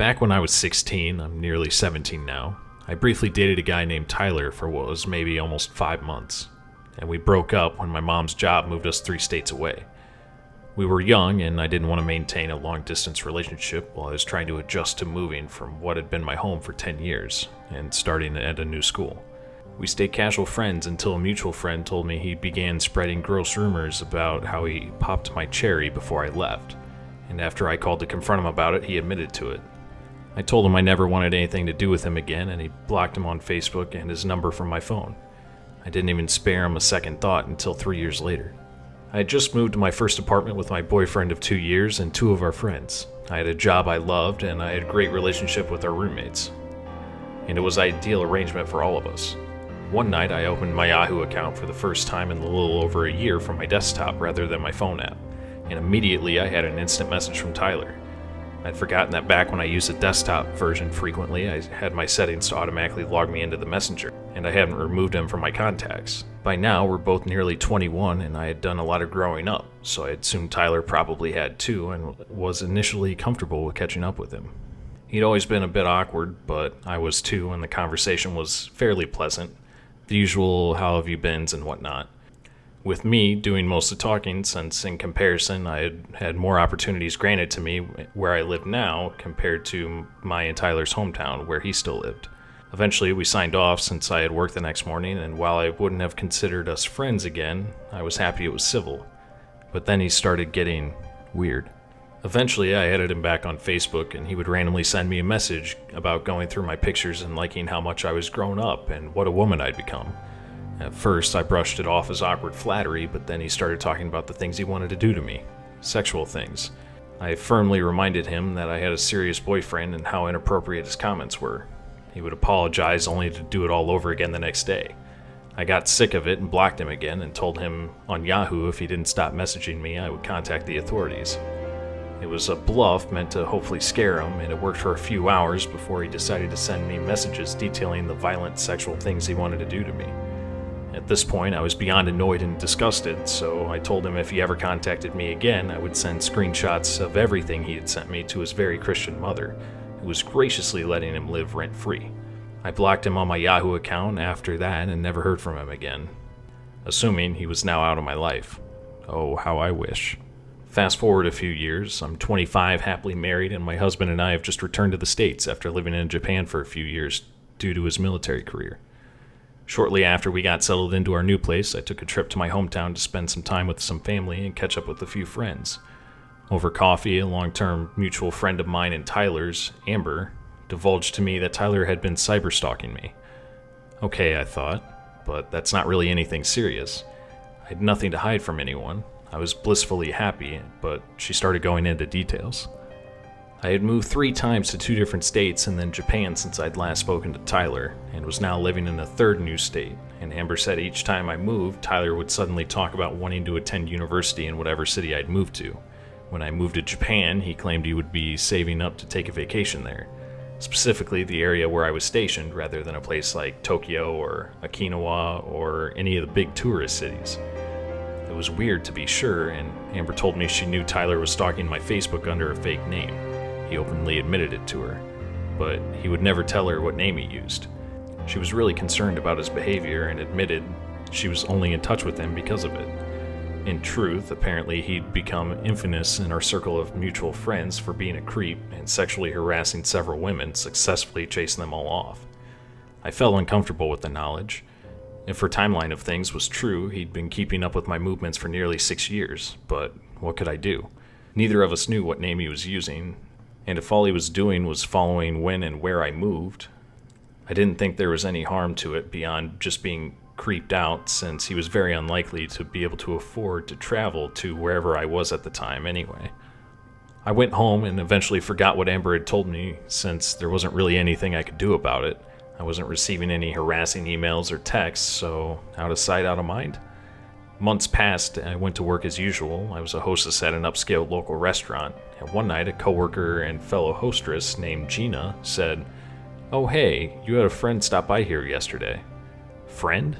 Back when I was 16, I'm nearly 17 now, I briefly dated a guy named Tyler for what was maybe almost 5 months, and we broke up when my mom's job moved us 3 states away. We were young, and I didn't want to maintain a long-distance relationship while I was trying to adjust to moving from what had been my home for 10 years and starting at a new school. We stayed casual friends until a mutual friend told me he began spreading gross rumors about how he popped my cherry before I left, and after I called to confront him about it, he admitted to it. I told him I never wanted anything to do with him again, and he blocked him on Facebook and his number from my phone. I didn't even spare him a second thought until 3 years later. I had just moved to my first apartment with my boyfriend of 2 years and 2 of our friends. I had a job I loved, and I had a great relationship with our roommates. And it was an ideal arrangement for all of us. One night, I opened my Yahoo account for the first time in a little over a year from my desktop rather than my phone app, and immediately I had an instant message from Tyler. I'd forgotten that back when I used the desktop version frequently, I had my settings to automatically log me into the messenger, and I hadn't removed him from my contacts. By now, we're both nearly 21, and I had done a lot of growing up, so I assumed Tyler probably had too, and was initially comfortable with catching up with him. He'd always been a bit awkward, but I was too, and the conversation was fairly pleasant. The usual how have you beens and whatnot. With me doing most of the talking, since in comparison I had had more opportunities granted to me where I live now compared to my and Tyler's hometown where he still lived. Eventually we signed off since I had work the next morning, and while I wouldn't have considered us friends again, I was happy it was civil. But then he started getting weird. Eventually I added him back on Facebook, and he would randomly send me a message about going through my pictures and liking how much I was grown up and what a woman I'd become. At first, I brushed it off as awkward flattery, but then he started talking about the things he wanted to do to me. Sexual things. I firmly reminded him that I had a serious boyfriend and how inappropriate his comments were. He would apologize only to do it all over again the next day. I got sick of it and blocked him again and told him on Yahoo if he didn't stop messaging me, I would contact the authorities. It was a bluff meant to hopefully scare him, and it worked for a few hours before he decided to send me messages detailing the violent sexual things he wanted to do to me. At this point, I was beyond annoyed and disgusted, so I told him if he ever contacted me again, I would send screenshots of everything he had sent me to his very Christian mother, who was graciously letting him live rent-free. I blocked him on my Yahoo account after that and never heard from him again, assuming he was now out of my life. Oh, how I wish. Fast forward a few years, I'm 25, happily married, and my husband and I have just returned to the States after living in Japan for a few years due to his military career. Shortly after we got settled into our new place, I took a trip to my hometown to spend some time with some family and catch up with a few friends. Over coffee, a long-term mutual friend of mine and Tyler's, Amber, divulged to me that Tyler had been cyber-stalking me. Okay, I thought, but that's not really anything serious. I had nothing to hide from anyone. I was blissfully happy, but she started going into details. I had moved 3 times to 2 different states and then Japan since I'd last spoken to Tyler, and was now living in a 3rd new state, and Amber said each time I moved, Tyler would suddenly talk about wanting to attend university in whatever city I'd moved to. When I moved to Japan, he claimed he would be saving up to take a vacation there, specifically the area where I was stationed rather than a place like Tokyo or Okinawa or any of the big tourist cities. It was weird to be sure, and Amber told me she knew Tyler was stalking my Facebook under a fake name. He openly admitted it to her, but he would never tell her what name he used. She was really concerned about his behavior and admitted she was only in touch with him because of it. In truth, apparently he'd become infamous in our circle of mutual friends for being a creep and sexually harassing several women, successfully chasing them all off. I felt uncomfortable with the knowledge. If her timeline of things was true, he'd been keeping up with my movements for nearly 6 years, but what could I do? Neither of us knew what name he was using, and if all he was doing was following when and where I moved, I didn't think there was any harm to it beyond just being creeped out, since he was very unlikely to be able to afford to travel to wherever I was at the time anyway. I went home and eventually forgot what Amber had told me, since there wasn't really anything I could do about it. I wasn't receiving any harassing emails or texts, so out of sight, out of mind. Months passed, and I went to work as usual. I was a hostess at an upscale local restaurant, and one night a coworker and fellow hostess named Gina said, "Oh hey, you had a friend stop by here yesterday." Friend?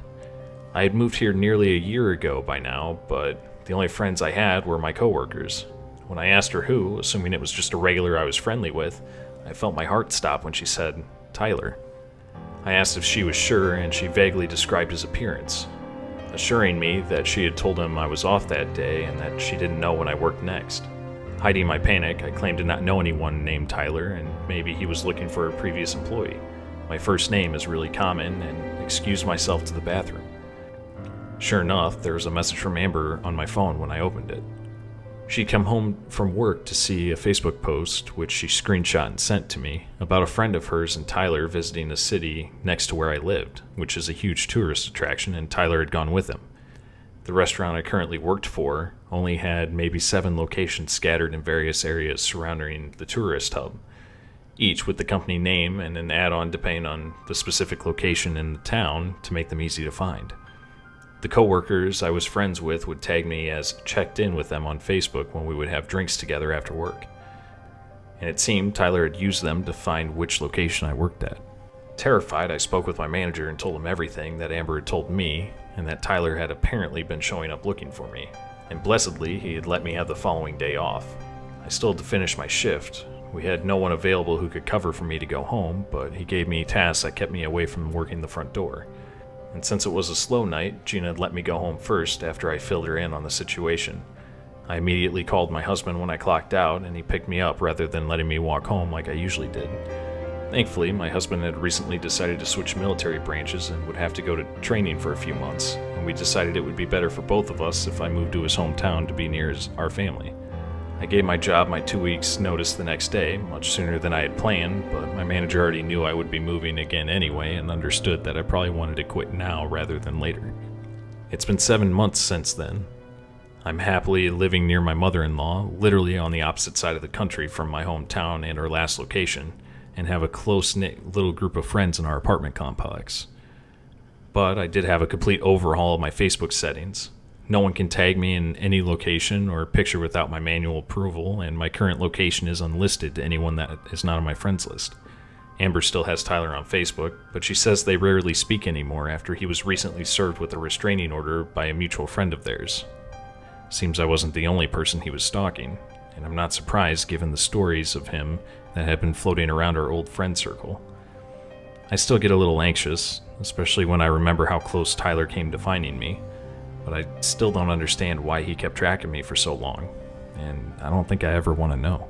I had moved here nearly a year ago by now, but the only friends I had were my coworkers. When I asked her who, assuming it was just a regular I was friendly with, I felt my heart stop when she said, "Tyler." I asked if she was sure, and she vaguely described his appearance, assuring me that she had told him I was off that day and that she didn't know when I worked next. Hiding my panic, I claimed to not know anyone named Tyler, and maybe he was looking for a previous employee. My first name is really common, and excused myself to the bathroom. Sure enough, there was a message from Amber on my phone when I opened it. She'd come home from work to see a Facebook post, which she screenshot and sent to me, about a friend of hers and Tyler visiting a city next to where I lived, which is a huge tourist attraction, and Tyler had gone with him. The restaurant I currently worked for only had maybe 7 locations scattered in various areas surrounding the tourist hub, each with the company name and an add-on depending on the specific location in the town to make them easy to find. The coworkers I was friends with would tag me as checked in with them on Facebook when we would have drinks together after work. And it seemed Tyler had used them to find which location I worked at. Terrified, I spoke with my manager and told him everything that Amber had told me, and that Tyler had apparently been showing up looking for me. And blessedly, he had let me have the following day off. I still had to finish my shift. We had no one available who could cover for me to go home, but he gave me tasks that kept me away from working the front door. And since it was a slow night, Gina had let me go home first after I filled her in on the situation. I immediately called my husband when I clocked out, and he picked me up rather than letting me walk home like I usually did. Thankfully, my husband had recently decided to switch military branches and would have to go to training for a few months, and we decided it would be better for both of us if I moved to his hometown to be near our family. I gave my job my 2 weeks notice the next day, much sooner than I had planned, but my manager already knew I would be moving again anyway and understood that I probably wanted to quit now rather than later. It's been 7 months since then. I'm happily living near my mother-in-law, literally on the opposite side of the country from my hometown and our last location, and have a close-knit little group of friends in our apartment complex. But I did have a complete overhaul of my Facebook settings. No one can tag me in any location or picture without my manual approval, and my current location is unlisted to anyone that is not on my friends list. Amber still has Tyler on Facebook, but she says they rarely speak anymore after he was recently served with a restraining order by a mutual friend of theirs. Seems I wasn't the only person he was stalking, and I'm not surprised given the stories of him that have been floating around our old friend circle. I still get a little anxious, especially when I remember how close Tyler came to finding me, but I still don't understand why he kept tracking me for so long, and I don't think I ever want to know.